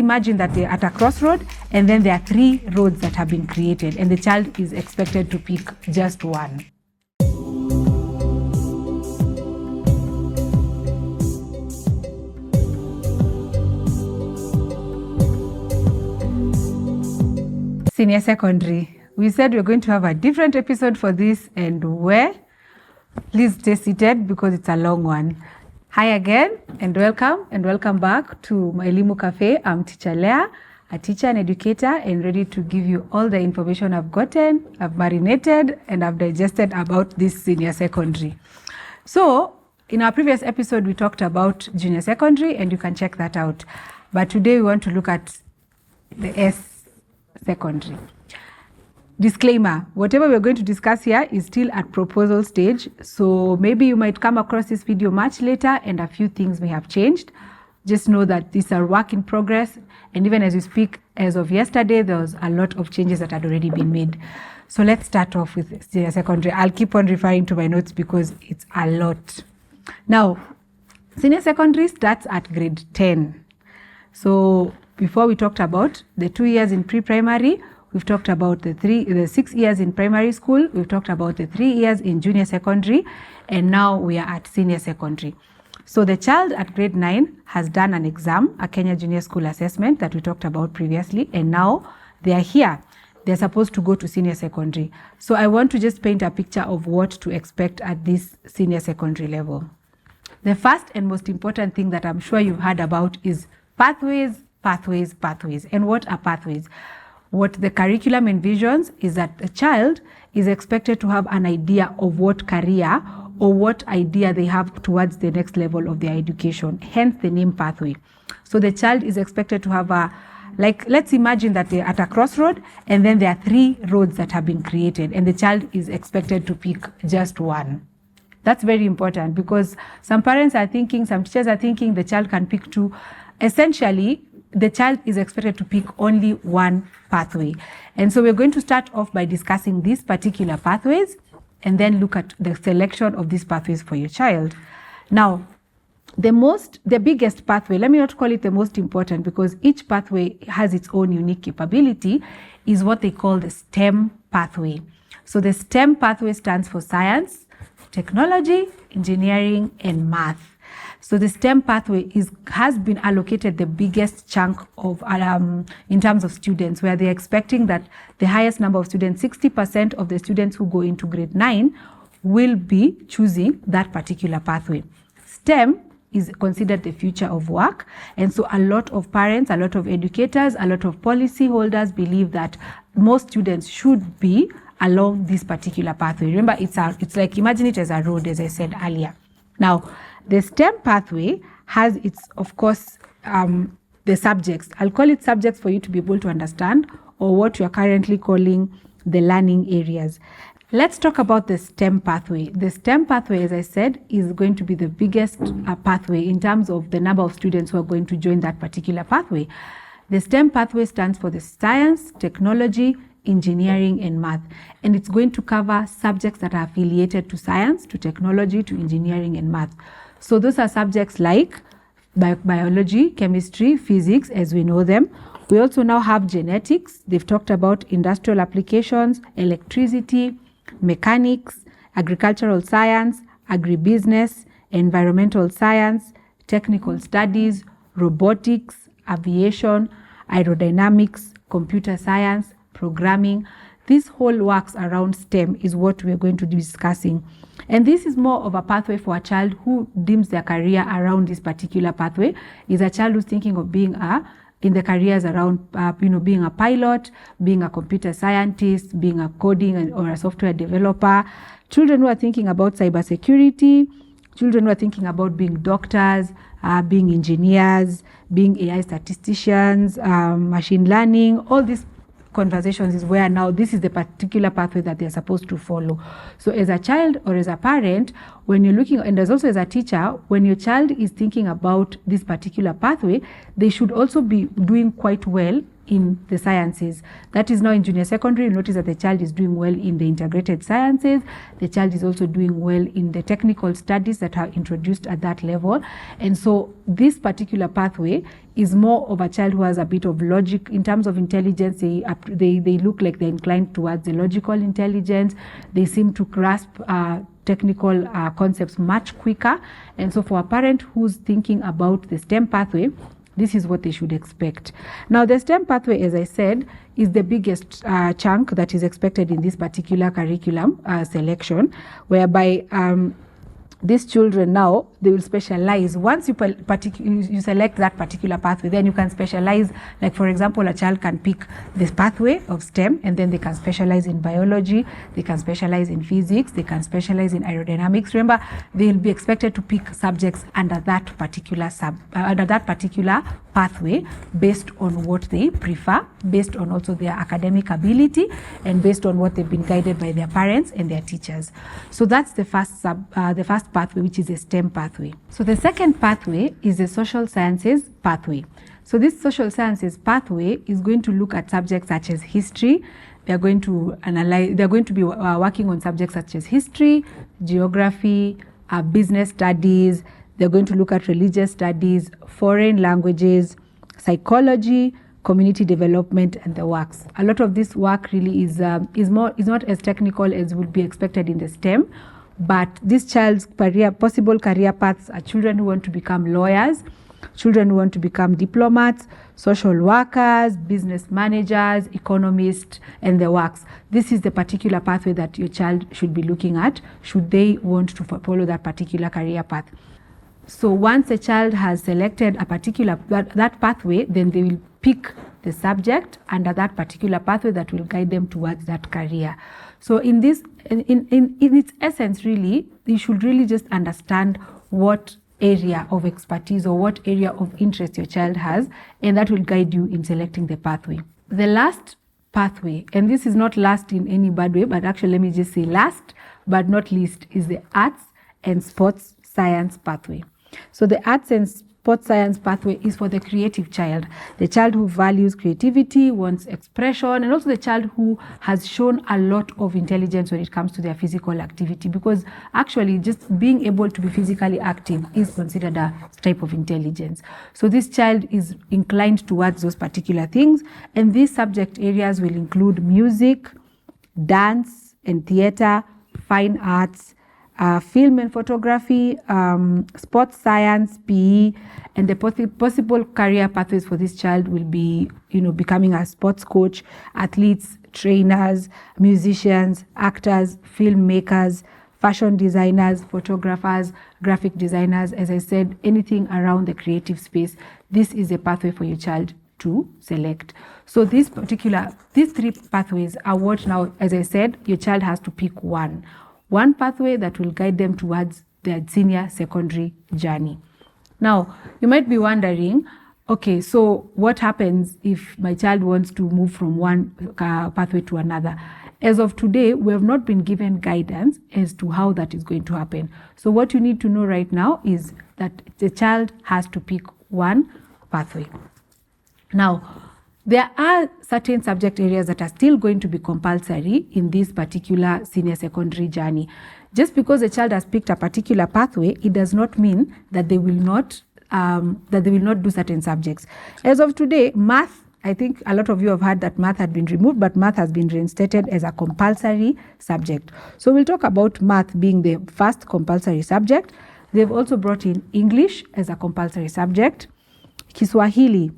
imagine that they're at a crossroad, and then there are 3 roads that have been created, and the child is expected to pick just one. Senior secondary. We said we're going to have a different episode for this, and where? Please stay seated because it's a long one. Hi again, and welcome back to my Elimu Cafe. I'm Teacher Leah, a teacher and educator, and ready to give you all the information I've gotten, I've marinated, and I've digested about this senior secondary. So, in our previous episode, we talked about junior secondary, and you can check that out. But today we want to look at the S secondary. Disclaimer, whatever we're going to discuss here is still at proposal stage. So maybe you might come across this video much later and a few things may have changed. Just know that these are work in progress. And even as we speak, as of yesterday, there was a lot of changes that had already been made. So let's start off with senior secondary. I'll keep on referring to my notes because it's a lot. Now, senior secondary starts at grade 10. So before we talked about the 2 years in pre-primary, we've talked about the 6 years in primary school, we've talked about the 3 years in junior secondary, and now we are at senior secondary. So the child at grade 9 has done an exam, a Kenya Junior School Assessment that we talked about previously, and now they are here. They're supposed to go to senior secondary. So I want to just paint a picture of what to expect at this senior secondary level. The first and most important thing that I'm sure you've heard about is pathways. And what are pathways? What the curriculum envisions is that the child is expected to have an idea of what career or what idea they have towards the next level of their education, hence the name pathway. So the child is expected to have let's imagine that they're at a crossroad, and then there are 3 roads that have been created, and the child is expected to pick just one. That's very important because some parents are thinking, some teachers are thinking the child can pick 2. Essentially, the child is expected to pick only one pathway. And so we're going to start off by discussing these particular pathways and then look at the selection of these pathways for your child. Now, the biggest pathway, let me not call it the most important because each pathway has its own unique capability, is what they call the STEM pathway. So the STEM pathway stands for science, technology, engineering, and math. So the STEM pathway has been allocated the biggest chunk of in terms of students, where they're expecting that the highest number of students, 60% of the students who go into grade 9 will be choosing that particular pathway. STEM is considered the future of work. And so a lot of parents, a lot of educators, a lot of policy holders believe that most students should be along this particular pathway. Remember, it's like, imagine it as a road, as I said earlier. Now, the STEM pathway has its, of course, the subjects. I'll call it subjects for you to be able to understand, or what you're currently calling the learning areas. Let's talk about the STEM pathway. The STEM pathway, as I said, is going to be the biggest pathway in terms of the number of students who are going to join that particular pathway. The STEM pathway stands for the science, technology, engineering, and math. And it's going to cover subjects that are affiliated to science, to technology, to engineering, and math. So those are subjects like biology, chemistry, physics, as we know them. We also now have genetics. They've talked about industrial applications, electricity, mechanics, agricultural science, agribusiness, environmental science, technical studies, robotics, aviation, aerodynamics, computer science, programming. This whole works around STEM is what we're going to be discussing. And this is more of a pathway for a child who deems their career around this particular pathway. Is a child who's thinking of being in the careers around, being a pilot, being a computer scientist, being a coding or a software developer. Children who are thinking about cybersecurity, children who are thinking about being doctors, being engineers, being AI statisticians, machine learning, all these conversations is where now this is the particular pathway that they're supposed to follow. So as a child or as a parent, when you're looking, and as also as a teacher, when your child is thinking about this particular pathway, they should also be doing quite well in the sciences. That is now in junior secondary, you notice that the child is doing well in the integrated sciences. The child is also doing well in the technical studies that are introduced at that level. And so this particular pathway is more of a child who has a bit of logic in terms of intelligence. They look like they're inclined towards the logical intelligence. They seem to grasp technical concepts much quicker. And so for a parent who's thinking about the STEM pathway, this is what they should expect. Now, the STEM pathway, as I said, is the biggest chunk that is expected in this particular curriculum selection, whereby these children now, they will specialize. Once you select that particular pathway, then you can specialize. Like, for example, a child can pick this pathway of STEM, and then they can specialize in biology, they can specialize in physics, they can specialize in aerodynamics. Remember, they will be expected to pick subjects under that particular pathway based on what they prefer, based on also their academic ability, and based on what they've been guided by their parents and their teachers. So that's the first pathway, which is a STEM pathway. So the second pathway is the social sciences pathway. So this social sciences pathway is going to look at subjects such as history. They're going to be working on subjects such as history, geography, business studies. They're going to look at religious studies, foreign languages, psychology, community development, and the works. A lot of this work really is not as technical as would be expected in the STEM, but this child's possible career paths are children who want to become lawyers, children who want to become diplomats, social workers, business managers, economists, and the works. This is the particular pathway that your child should be looking at should they want to follow that particular career path. So once a child has selected a particular that pathway, then they will pick the subject under that particular pathway that will guide them towards that career. So in its essence, really, you should really just understand what area of expertise or what area of interest your child has, and that will guide you in selecting the pathway. The last pathway, and this is not last in any bad way, but actually let me just say last but not least, is the arts and sports science pathway. So the arts and sports science pathway is for the creative child, the child who values creativity, wants expression, and also the child who has shown a lot of intelligence when it comes to their physical activity, because actually just being able to be physically active is considered a type of intelligence. So this child is inclined towards those particular things, and these subject areas will include music, dance and theater, fine arts, film and photography, sports science, PE, and the possible career pathways for this child will be, becoming a sports coach, athletes, trainers, musicians, actors, filmmakers, fashion designers, photographers, graphic designers. As I said, anything around the creative space, this is a pathway for your child to select. So these three pathways are what now, as I said, your child has to pick one pathway that will guide them towards their senior secondary journey. Now, you might be wondering, okay, so what happens if my child wants to move from one pathway to another? As of today, we have not been given guidance as to how that is going to happen. So what you need to know right now is that the child has to pick one pathway. Now, there are certain subject areas that are still going to be compulsory in this particular senior secondary journey. Just because a child has picked a particular pathway, it does not mean that they will not do certain subjects. As of today, math, I think a lot of you have heard that math had been removed, but math has been reinstated as a compulsory subject. So we'll talk about math being the first compulsory subject. They've also brought in English as a compulsory subject, Kiswahili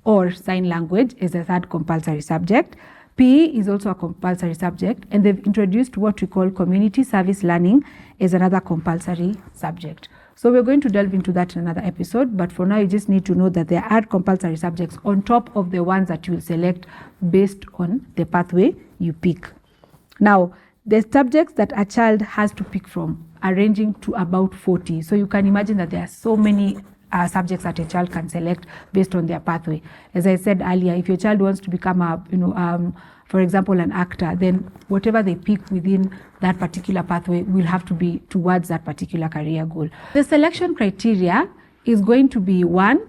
or sign language is a third compulsory subject. PE is also a compulsory subject, and they've introduced what we call community service learning as another compulsory subject. So we're going to delve into that in another episode, but for now you just need to know that there are compulsory subjects on top of the ones that you will select based on the pathway you pick. Now, the subjects that a child has to pick from are ranging to about 40. So you can imagine that there are so many subjects that a child can select based on their pathway. As I said earlier, if your child wants to become for example, an actor, then whatever they pick within that particular pathway will have to be towards that particular career goal. The selection criteria is going to be one,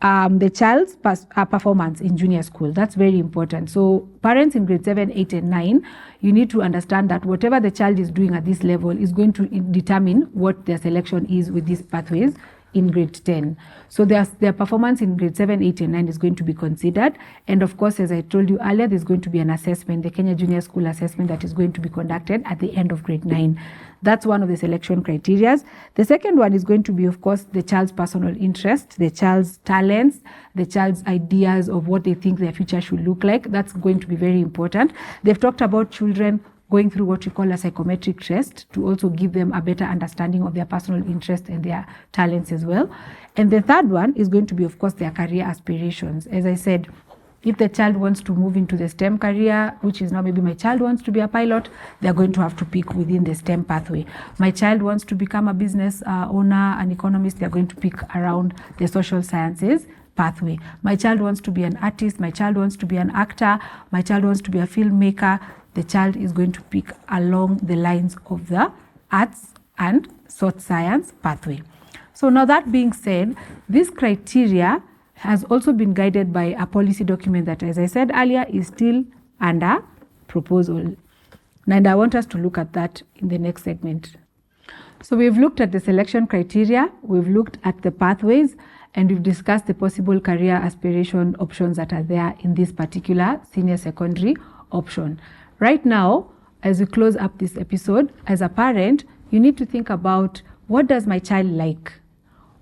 the child's performance in junior school. That's very important. So parents in grade 7, 8, and 9, you need to understand that whatever the child is doing at this level is going to determine what their selection is with these pathways in grade 10. So their performance in grade 7, 8, and 9 is going to be considered. And of course, as I told you earlier, there's going to be an assessment, the Kenya Junior School Assessment, that is going to be conducted at the end of grade 9. That's one of the selection criteria. The second one is going to be, of course, the child's personal interest, the child's talents, the child's ideas of what they think their future should look like. That's going to be very important. They've talked about children going through what we call a psychometric test to also give them a better understanding of their personal interest and their talents as well. And the third one is going to be, of course, their career aspirations. As I said, if the child wants to move into the STEM career, which is now maybe my child wants to be a pilot, they're going to have to pick within the STEM pathway. My child wants to become a business owner, an economist, they're going to pick around the social sciences pathway. My child wants to be an artist, my child wants to be an actor, my child wants to be a filmmaker, the child is going to pick along the lines of the arts and social science pathway. So now that being said, this criteria has also been guided by a policy document that, as I said earlier, is still under proposal. And I want us to look at that in the next segment. So we've looked at the selection criteria, we've looked at the pathways, and we've discussed the possible career aspiration options that are there in this particular senior secondary option. Right now, as we close up this episode, as a parent, you need to think about, what does my child like?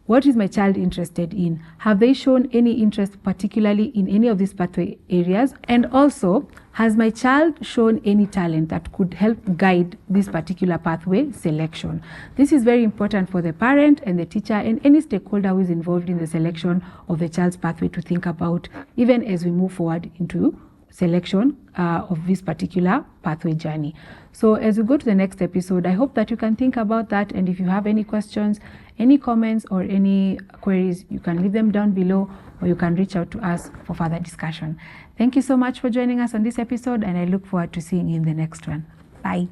What is my child interested in? Have they shown any interest particularly in any of these pathway areas? And also, has my child shown any talent that could help guide this particular pathway selection? This is very important for the parent and the teacher and any stakeholder who is involved in the selection of the child's pathway to think about, even as we move forward into selection of this particular pathway journey. So as we go to the next episode, I hope that you can think about that, and if you have any questions, any comments, or any queries, you can leave them down below, or you can reach out to us for further discussion. Thank you so much for joining us on this episode, and I look forward to seeing you in the next one. Bye.